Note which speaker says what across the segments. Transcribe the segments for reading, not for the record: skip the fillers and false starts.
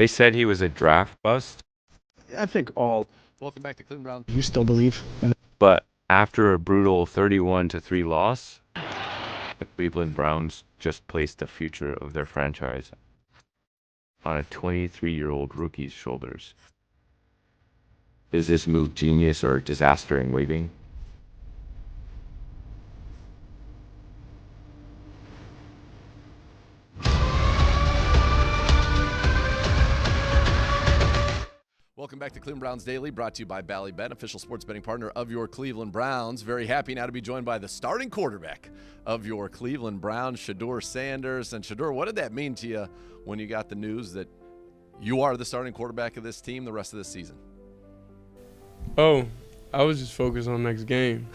Speaker 1: They said he was a draft bust,
Speaker 2: I think all.
Speaker 3: Welcome back to Cleveland Browns.
Speaker 2: You still believe in
Speaker 1: but after a brutal 31-3 loss, the Cleveland Browns just placed the future of their franchise on a 23-year-old rookie's shoulders. Is this move genius or disaster in waiting?
Speaker 3: Welcome back to Cleveland Browns Daily, brought to you by Ballybet, official sports betting partner of your Cleveland Browns. Very happy now to be joined by the starting quarterback of your Cleveland Browns, Shedeur Sanders. And Shedeur, what did that mean to you when you got the news that you are the starting quarterback of this team the rest of this season?
Speaker 4: Oh, I was just focused on next game.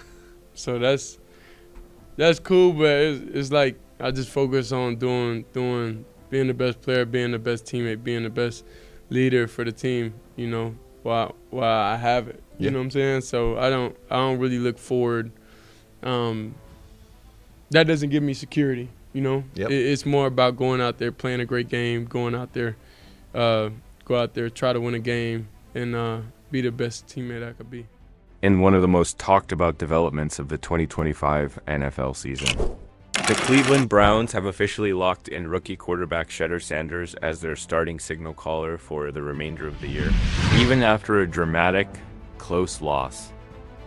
Speaker 4: So that's cool, but it's like I just focus on doing being the best player, being the best teammate, being the best leader for the team, you know, while I have it. You know what I'm saying? So I don't really look forward. That doesn't give me security, you know?
Speaker 3: Yep.
Speaker 4: It's more about going out there, playing a great game, going out there, go out there, try to win a game, and be the best teammate I could be.
Speaker 1: In one of the most talked about developments of the 2025 NFL season, the Cleveland Browns have officially locked in rookie quarterback Shedeur Sanders as their starting signal caller for the remainder of the year, even after a dramatic, close loss.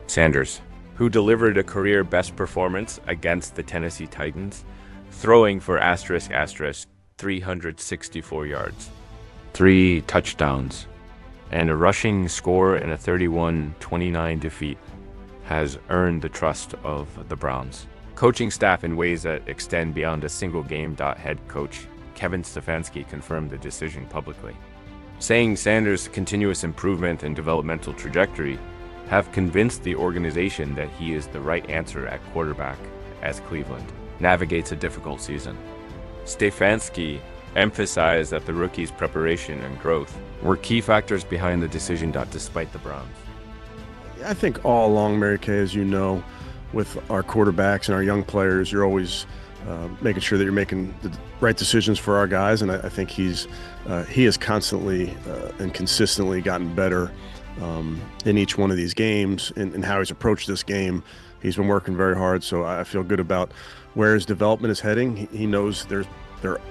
Speaker 1: Sanders, who delivered a career best performance against the Tennessee Titans, throwing for **, 364 yards, 3 touchdowns, and a rushing score in a 31-29 defeat, has earned the trust of the Browns coaching staff in ways that extend beyond a single game. Head coach Kevin Stefanski confirmed the decision publicly, saying Sanders' continuous improvement and developmental trajectory have convinced the organization that he is the right answer at quarterback as Cleveland navigates a difficult season. Stefanski emphasized that the rookie's preparation and growth were key factors behind the decision. Despite the Browns,
Speaker 2: I think all along, Mary Kay, as you know, with our quarterbacks and our young players, you're always making sure that you're making the right decisions for our guys, and I think he has constantly and consistently gotten better in each one of these games and how he's approached this game. He's been working very hard, so I feel good about where his development is heading. He knows there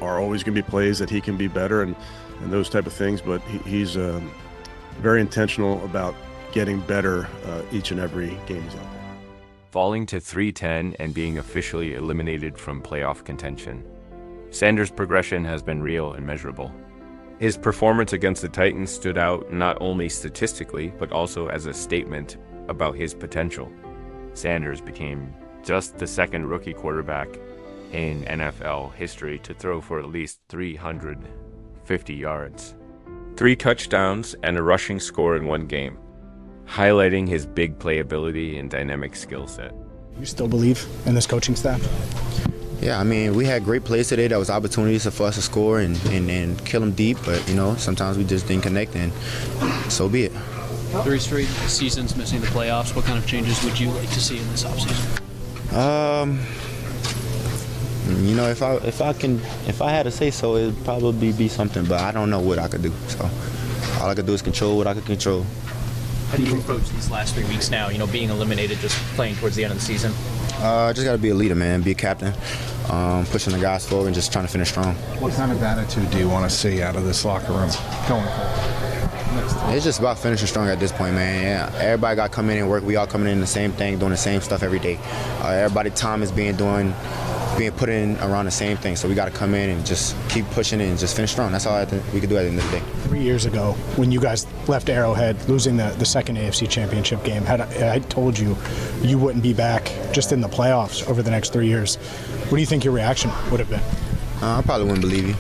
Speaker 2: are always going to be plays that he can be better and those type of things, but he's very intentional about getting better each and every game he's out there.
Speaker 1: Falling to 3-10 and being officially eliminated from playoff contention, Sanders' progression has been real and measurable. His performance against the Titans stood out not only statistically, but also as a statement about his potential. Sanders became just the second rookie quarterback in NFL history to throw for at least 350 yards, 3 touchdowns, and a rushing score in one game, highlighting his big playability and dynamic skill set.
Speaker 5: You still believe in this coaching staff?
Speaker 6: Yeah, I mean, we had great plays today. That was opportunities for us to score and kill them deep, but, you know, sometimes we just didn't connect, and so be it.
Speaker 7: 3 straight seasons missing the playoffs. What kind of changes would you like to see in this offseason?
Speaker 6: You know, if I had to say so, it'd probably be something, but I don't know what I could do. So all I could do is control what I could control.
Speaker 7: How do you approach these last 3 weeks now, you know, being eliminated, just playing towards the end of the season?
Speaker 6: Just got to be a leader, man, be a captain, pushing the guys forward and just trying to finish strong.
Speaker 8: What kind of attitude do you want to see out of this locker room going forward?
Speaker 6: It's just about finishing strong at this point, man. Yeah, everybody got to come in and work. We all coming in the same thing, doing the same stuff every day. Everybody's time is being put in around the same thing. So we got to come in and just keep pushing it and just finish strong. That's all I think we can do at the end of the day.
Speaker 5: 3 years ago, when you guys left Arrowhead, losing the second AFC Championship game, had I told you wouldn't be back just in the playoffs over the next 3 years, what do you think your reaction would have been?
Speaker 6: I probably wouldn't believe you.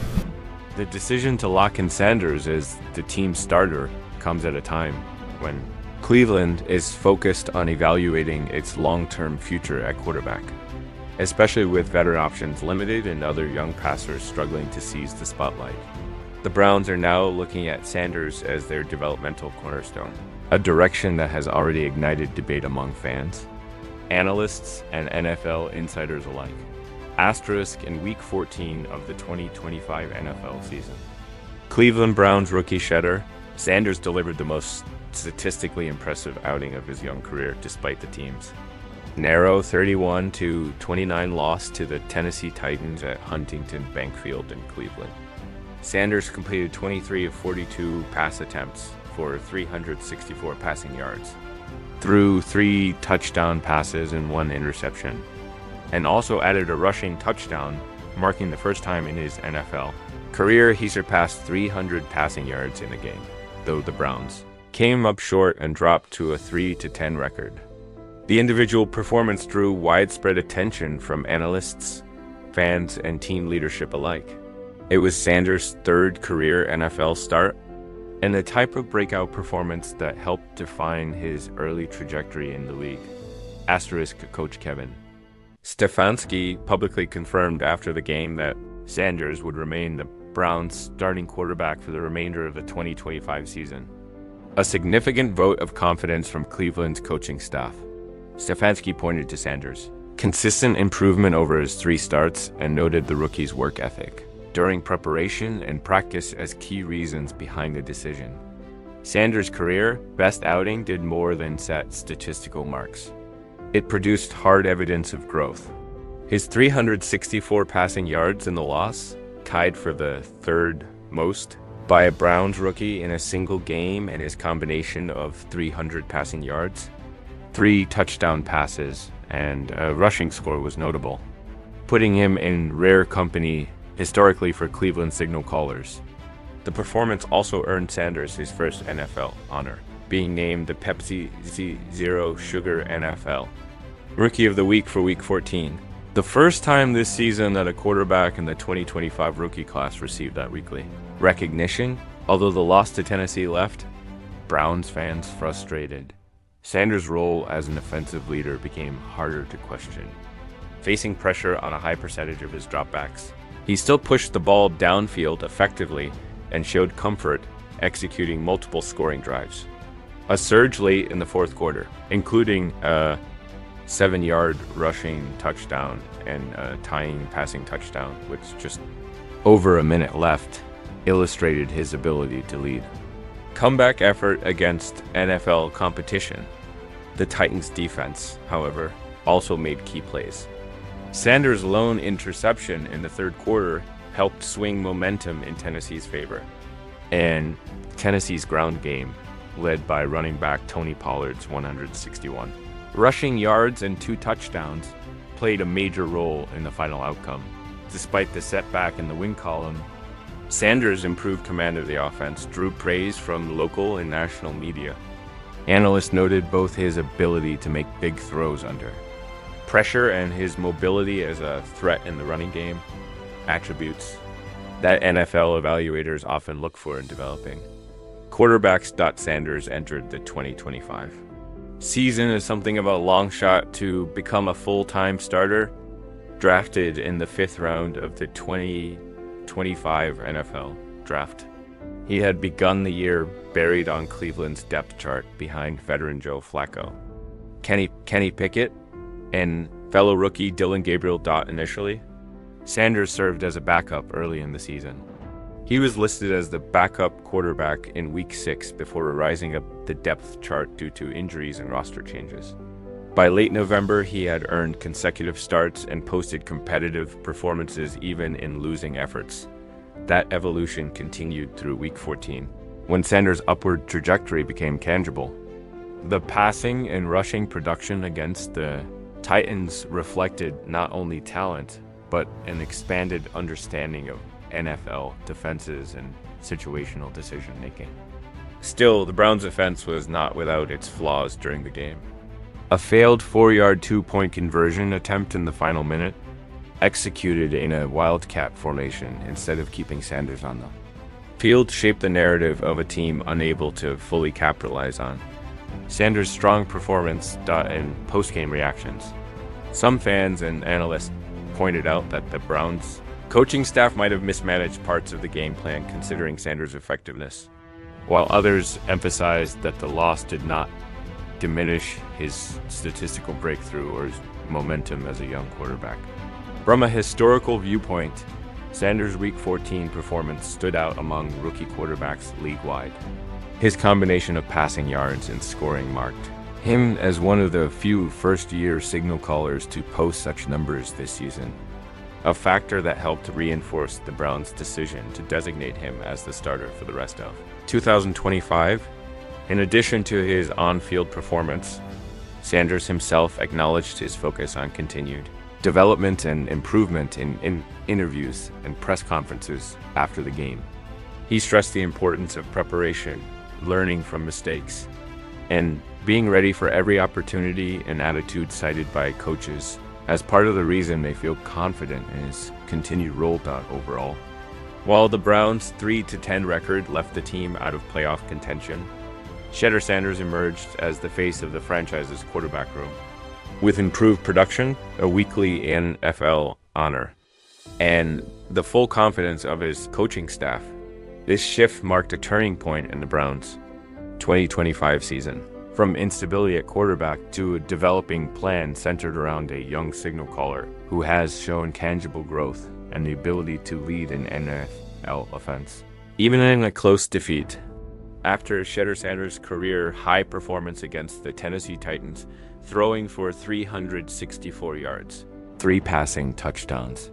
Speaker 1: The decision to lock in Sanders as the team starter comes at a time when Cleveland is focused on evaluating its long-term future at quarterback, especially with veteran options limited and other young passers struggling to seize the spotlight. The Browns are now looking at Sanders as their developmental cornerstone, a direction that has already ignited debate among fans, analysts, and NFL insiders alike. Asterisk in Week 14 of the 2025 NFL season. Cleveland Browns rookie Shedeur Sanders delivered the most statistically impressive outing of his young career despite the team's narrow 31-29 loss to the Tennessee Titans at Huntington Bank Field in Cleveland. Sanders completed 23 of 42 pass attempts for 364 passing yards, threw 3 touchdown passes and 1 interception, and also added a rushing touchdown, marking the first time in his NFL career he surpassed 300 passing yards in a game, though the Browns came up short and dropped to a 3-10 record. The individual performance drew widespread attention from analysts, fans, and team leadership alike. It was Sanders' 3rd career NFL start, and the type of breakout performance that helped define his early trajectory in the league. * Coach Kevin Stefanski publicly confirmed after the game that Sanders would remain the Browns' starting quarterback for the remainder of the 2025 season. A significant vote of confidence from Cleveland's coaching staff. Stefanski pointed to Sanders' consistent improvement over his 3 starts and noted the rookie's work ethic during preparation and practice as key reasons behind the decision. Sanders' career best outing did more than set statistical marks. It produced hard evidence of growth. His 364 passing yards in the loss, tied for the 3rd most by a Browns rookie in a single game, and his combination of 300 passing yards, 3 touchdown passes, and a rushing score was notable, putting him in rare company historically for Cleveland signal callers. The performance also earned Sanders his first NFL honor, being named the Pepsi Zero Sugar NFL Rookie of the Week for Week 14. The first time this season that a quarterback in the 2025 rookie class received that weekly recognition. Although the loss to Tennessee left Browns fans frustrated, Sanders' role as an offensive leader became harder to question. Facing pressure on a high percentage of his dropbacks, he still pushed the ball downfield effectively and showed comfort executing multiple scoring drives. A surge late in the 4th quarter, including a 7-yard rushing touchdown and a tying passing touchdown with just over a minute left, illustrated his ability to lead. Comeback effort against NFL competition. The Titans' defense, however, also made key plays. Sanders' lone interception in the 3rd quarter helped swing momentum in Tennessee's favor, and Tennessee's ground game, led by running back Tony Pollard's 161 rushing yards and 2 touchdowns, played a major role in the final outcome. Despite the setback in the win column, Sanders' improved command of the offense drew praise from local and national media. Analysts noted both his ability to make big throws under pressure and his mobility as a threat in the running game, attributes that NFL evaluators often look for in developing quarterbacks. Sanders entered the 2025 season as something of a long shot to become a full-time starter. Drafted in the 5th round of the 2025 NFL draft, he had begun the year buried on Cleveland's depth chart behind veteran Joe Flacco, Kenny Pickett, and fellow rookie Dylan Gabriel. Initially, Sanders served as a backup early in the season. He was listed as the backup quarterback in Week 6 before rising up the depth chart due to injuries and roster changes. By late November, he had earned consecutive starts and posted competitive performances even in losing efforts. That evolution continued through Week 14, when Sanders' upward trajectory became tangible. The passing and rushing production against the Titans reflected not only talent, but an expanded understanding of NFL defenses and situational decision-making. Still, the Browns' offense was not without its flaws during the game. A failed 4-yard 2-point conversion attempt in the final minute, executed in a wildcat formation instead of keeping Sanders on the field, shaped the narrative of a team unable to fully capitalize on Sanders' strong performance and post-game reactions. Some fans and analysts pointed out that the Browns' coaching staff might have mismanaged parts of the game plan considering Sanders' effectiveness, while others emphasized that the loss did not diminish his statistical breakthrough or his momentum as a young quarterback. From a historical viewpoint, Sanders' Week 14 performance stood out among rookie quarterbacks league-wide. His combination of passing yards and scoring marked him as one of the few first-year signal callers to post such numbers this season, a factor that helped reinforce the Browns' decision to designate him as the starter for the rest of 2025. In addition to his on-field performance, Sanders himself acknowledged his focus on continued development and improvement in interviews and press conferences after the game. He stressed the importance of preparation, learning from mistakes, and being ready for every opportunity and attitude cited by coaches as part of the reason they feel confident in his continued role overall. While the Browns' 3-10 record left the team out of playoff contention, Shedeur Sanders emerged as the face of the franchise's quarterback room. With improved production, a weekly NFL honor, and the full confidence of his coaching staff, this shift marked a turning point in the Browns' 2025 season. From instability at quarterback to a developing plan centered around a young signal caller who has shown tangible growth and the ability to lead an NFL offense. Even in a close defeat, after Shedeur Sanders' career high performance against the Tennessee Titans, throwing for 364 yards, 3 passing touchdowns,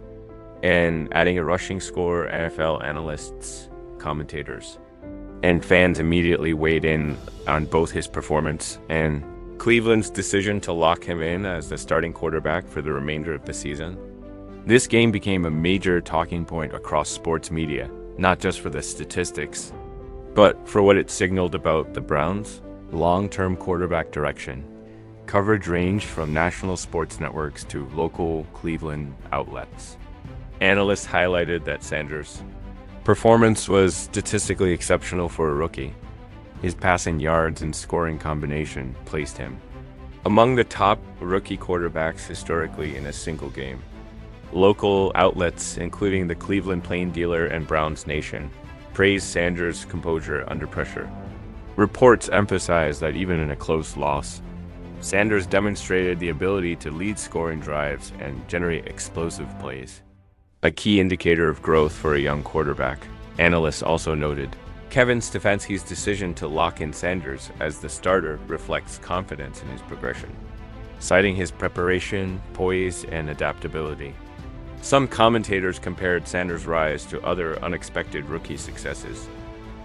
Speaker 1: and adding a rushing score, NFL analysts, commentators, and fans immediately weighed in on both his performance and Cleveland's decision to lock him in as the starting quarterback for the remainder of the season. This game became a major talking point across sports media, not just for the statistics, but for what it signaled about the Browns' long-term quarterback direction. Coverage ranged from national sports networks to local Cleveland outlets. Analysts highlighted that Sanders' performance was statistically exceptional for a rookie. His passing yards and scoring combination placed him among the top rookie quarterbacks historically in a single game. Local outlets, including the Cleveland Plain Dealer and Browns Nation, praised Sanders' composure under pressure. Reports emphasized that even in a close loss, Sanders demonstrated the ability to lead scoring drives and generate explosive plays, a key indicator of growth for a young quarterback. Analysts also noted Kevin Stefanski's decision to lock in Sanders as the starter reflects confidence in his progression, citing his preparation, poise, and adaptability. Some commentators compared Sanders' rise to other unexpected rookie successes,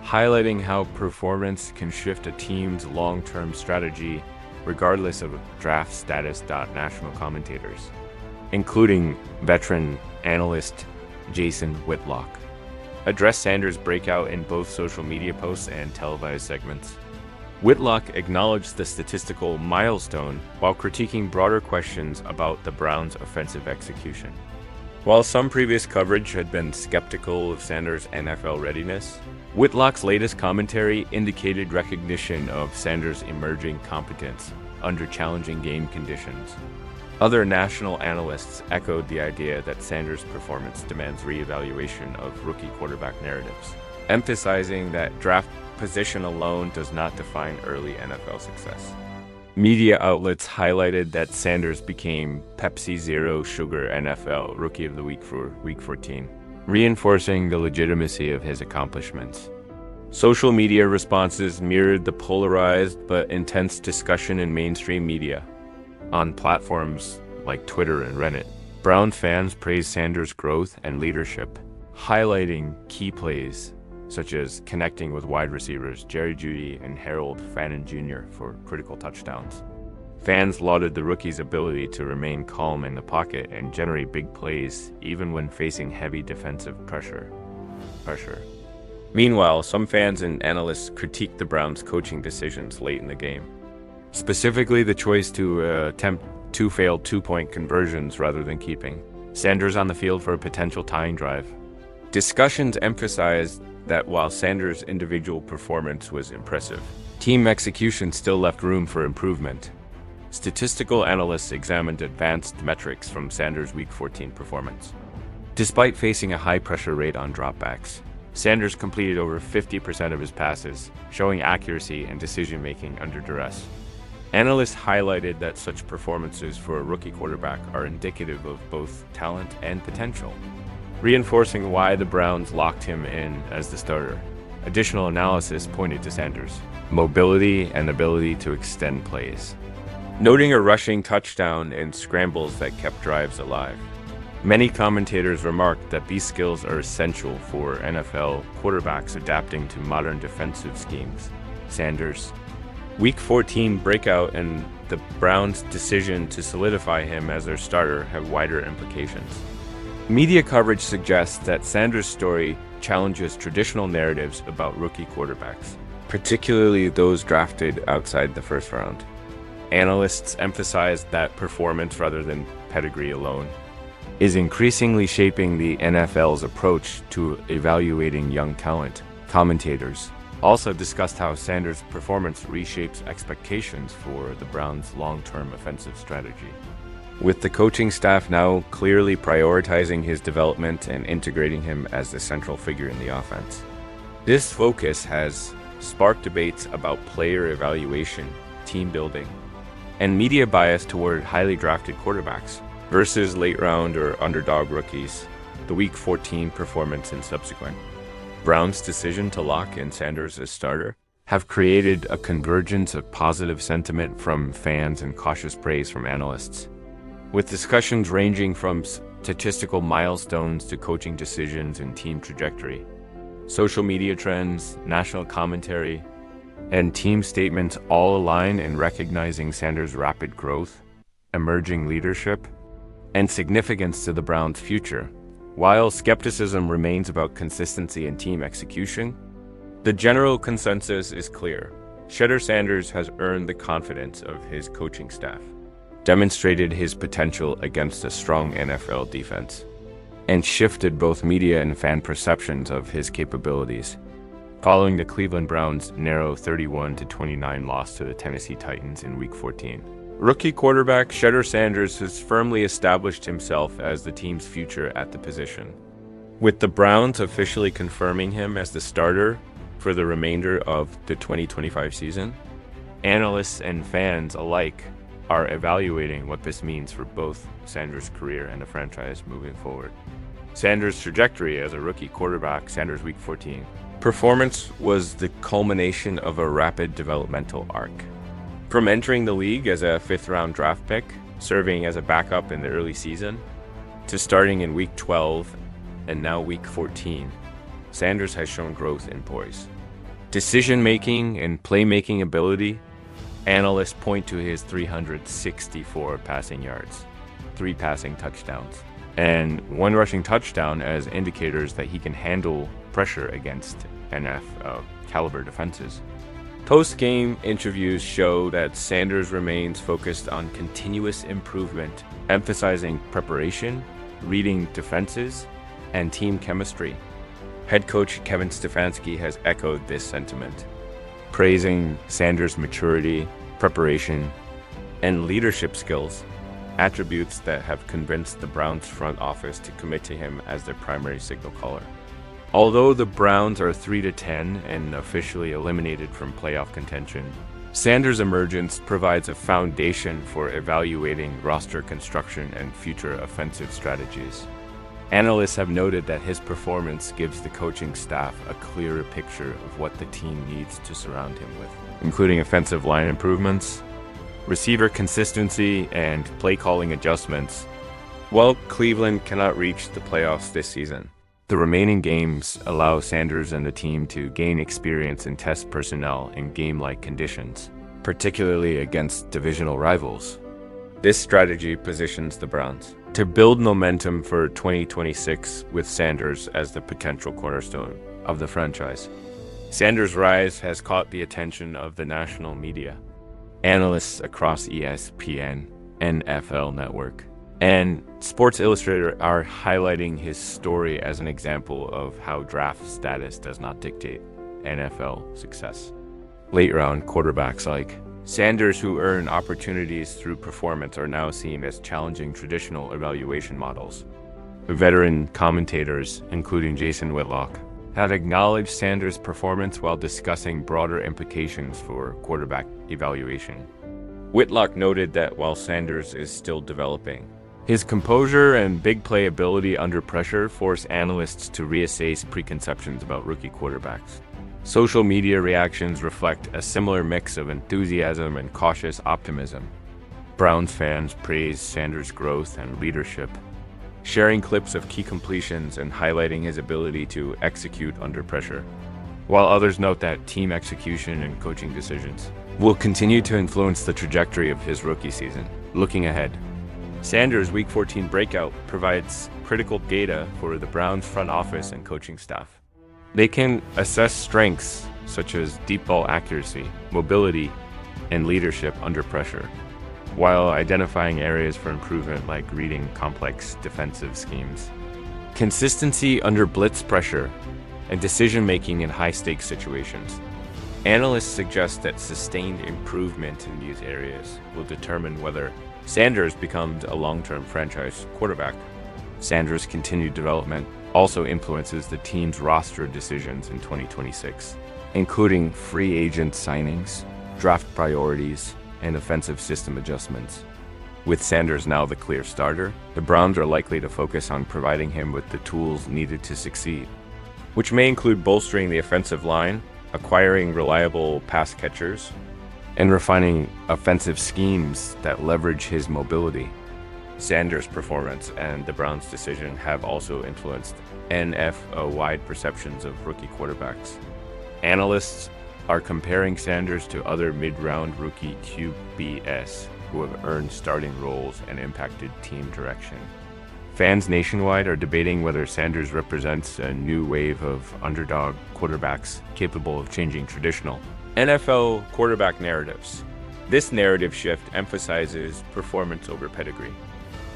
Speaker 1: highlighting how performance can shift a team's long-term strategy regardless of draft status. National commentators, including veteran analyst Jason Whitlock, addressed Sanders' breakout in both social media posts and televised segments. Whitlock acknowledged the statistical milestone while critiquing broader questions about the Browns' offensive execution. While some previous coverage had been skeptical of Sanders' NFL readiness, Whitlock's latest commentary indicated recognition of Sanders' emerging competence under challenging game conditions. Other national analysts echoed the idea that Sanders' performance demands reevaluation of rookie quarterback narratives, emphasizing that draft position alone does not define early NFL success. Media outlets highlighted that Sanders became Pepsi Zero Sugar NFL Rookie of the Week for Week 14, reinforcing the legitimacy of his accomplishments. Social media responses mirrored the polarized but intense discussion in mainstream media. On platforms like Twitter and Reddit, Brown fans praised Sanders' growth and leadership, highlighting key plays such as connecting with wide receivers Jerry Jeudy and Harold Fannin Jr. for critical touchdowns. Fans lauded the rookie's ability to remain calm in the pocket and generate big plays even when facing heavy defensive pressure. Meanwhile, some fans and analysts critiqued the Browns' coaching decisions late in the game, specifically the choice to attempt 2 failed 2-point conversions rather than keeping Sanders on the field for a potential tying drive. Discussions emphasized that while Sanders' individual performance was impressive, team execution still left room for improvement. Statistical analysts examined advanced metrics from Sanders' Week 14 performance. Despite facing a high pressure rate on dropbacks, Sanders completed over 50% of his passes, showing accuracy and decision-making under duress. Analysts highlighted that such performances for a rookie quarterback are indicative of both talent and potential. reinforcing why the Browns locked him in as the starter. Additional analysis pointed to Sanders' mobility and ability to extend plays, noting a rushing touchdown and scrambles that kept drives alive. Many commentators remarked that these skills are essential for NFL quarterbacks adapting to modern defensive schemes. Sanders' Week 14 breakout and the Browns' decision to solidify him as their starter have wider implications. Media coverage suggests that Sanders' story challenges traditional narratives about rookie quarterbacks, particularly those drafted outside the first round. Analysts emphasize that performance rather than pedigree alone is increasingly shaping the NFL's approach to evaluating young talent. Commentators also discussed how Sanders' performance reshapes expectations for the Browns' long-term offensive strategy, with the coaching staff now clearly prioritizing his development and integrating him as the central figure in the offense. This focus has sparked debates about player evaluation, team building, and media bias toward highly drafted quarterbacks versus late-round or underdog rookies, the Week 14 performance and subsequent. Brown's decision to lock in Sanders as starter have created a convergence of positive sentiment from fans and cautious praise from analysts, with discussions ranging from statistical milestones to coaching decisions and team trajectory. Social media trends, national commentary, and team statements all align in recognizing Sanders' rapid growth, emerging leadership, and significance to the Browns' future. While skepticism remains about consistency and team execution, the general consensus is clear. Shedeur Sanders has earned the confidence of his coaching staff, demonstrated his potential against a strong NFL defense, and shifted both media and fan perceptions of his capabilities. Following the Cleveland Browns' narrow 31-29 loss to the Tennessee Titans in Week 14. Rookie quarterback Shedeur Sanders has firmly established himself as the team's future at the position, with the Browns officially confirming him as the starter for the remainder of the 2025 season. Analysts and fans alike are evaluating what this means for both Sanders' career and the franchise moving forward. Sanders' trajectory as a rookie quarterback, Sanders' Week 14 performance was the culmination of a rapid developmental arc. From entering the league as a fifth-round draft pick, serving as a backup in the early season, to starting in Week 12 and now Week 14, Sanders has shown growth in poise, decision-making, and playmaking ability. Analysts point to his 364 passing yards, 3 passing touchdowns, and 1 rushing touchdown as indicators that he can handle pressure against NFL caliber defenses. Post-game interviews show that Sanders remains focused on continuous improvement, emphasizing preparation, reading defenses, and team chemistry. Head coach Kevin Stefanski has echoed this sentiment, praising Sanders' maturity, preparation, and leadership skills, attributes that have convinced the Browns front office to commit to him as their primary signal caller. Although the Browns are 3-10 and officially eliminated from playoff contention, Sanders' emergence provides a foundation for evaluating roster construction and future offensive strategies. Analysts have noted that his performance gives the coaching staff a clearer picture of what the team needs to surround him with, including offensive line improvements, receiver consistency, and play-calling adjustments. While Cleveland cannot reach the playoffs this season, the remaining games allow Sanders and the team to gain experience and test personnel in game-like conditions, particularly against divisional rivals. This strategy positions the Browns to build momentum for 2026 with Sanders as the potential cornerstone of the franchise. Sanders' rise has caught the attention of the national media, analysts across ESPN, NFL Network, and Sports Illustrated are highlighting his story as an example of how draft status does not dictate NFL success. Late-round quarterbacks like Sanders, who earn opportunities through performance, are now seen as challenging traditional evaluation models. Veteran commentators, including Jason Whitlock, had acknowledged Sanders' performance while discussing broader implications for quarterback evaluation. Whitlock noted that while Sanders is still developing, His composure and big play ability under pressure force analysts to reassess preconceptions about rookie quarterbacks. Social media reactions reflect a similar mix of enthusiasm and cautious optimism. Browns fans praise Sanders' growth and leadership, sharing clips of key completions and highlighting his ability to execute under pressure, while others note that team execution and coaching decisions will continue to influence the trajectory of his rookie season. Looking ahead, Sanders' Week 14 breakout provides critical data for the Browns front office and coaching staff. They can assess strengths such as deep ball accuracy, mobility, and leadership under pressure, while identifying areas for improvement like reading complex defensive schemes, consistency under blitz pressure, and decision-making in high-stakes situations. Analysts suggest that sustained improvement in these areas will determine whether Sanders becomes a long-term franchise quarterback. Sanders' continued development also influences the team's roster decisions in 2026, including free agent signings, draft priorities, and offensive system adjustments. With Sanders now the clear starter, the Browns are likely to focus on providing him with the tools needed to succeed, which may include bolstering the offensive line, acquiring reliable pass catchers, and refining offensive schemes that leverage his mobility. Sanders' performance and the Browns' decision have also influenced NFL-wide perceptions of rookie quarterbacks. Analysts are comparing Sanders to other mid-round rookie QBs who have earned starting roles and impacted team direction. Fans nationwide are debating whether Sanders represents a new wave of underdog quarterbacks capable of changing traditional NFL quarterback narratives. This narrative shift emphasizes performance over pedigree,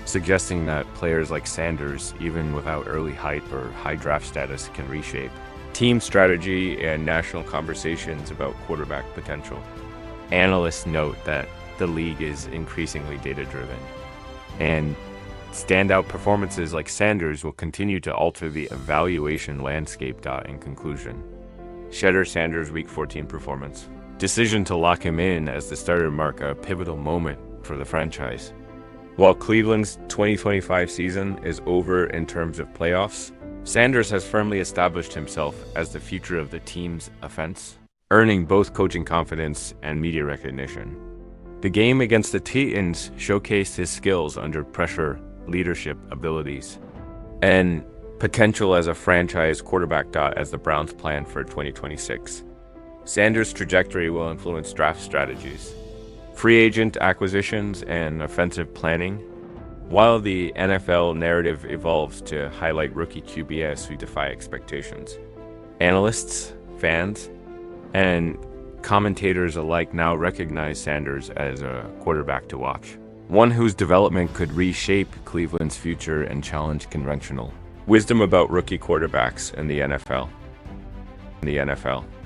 Speaker 1: suggesting that players like Sanders, even without early hype or high draft status, can reshape team strategy and national conversations about quarterback potential. Analysts note that the league is increasingly data-driven, and standout performances like Sanders will continue to alter the evaluation landscape. In conclusion, Shedeur Sanders' Week 14 performance decision to lock him in as the starter mark a pivotal moment for the franchise. While Cleveland's 2025 season is over in terms of playoffs, Sanders has firmly established himself as the future of the team's offense, earning both coaching confidence and media recognition. The game against the Titans showcased his skills under pressure, leadership abilities, and potential as a franchise quarterback. As the Browns plan for 2026, Sanders' trajectory will influence draft strategies, free agent acquisitions, and offensive planning, while the NFL narrative evolves to highlight rookie QBs who defy expectations. Analysts, fans, and commentators alike now recognize Sanders as a quarterback to watch, one whose development could reshape Cleveland's future and challenge conventional wisdom about rookie quarterbacks in the NFL.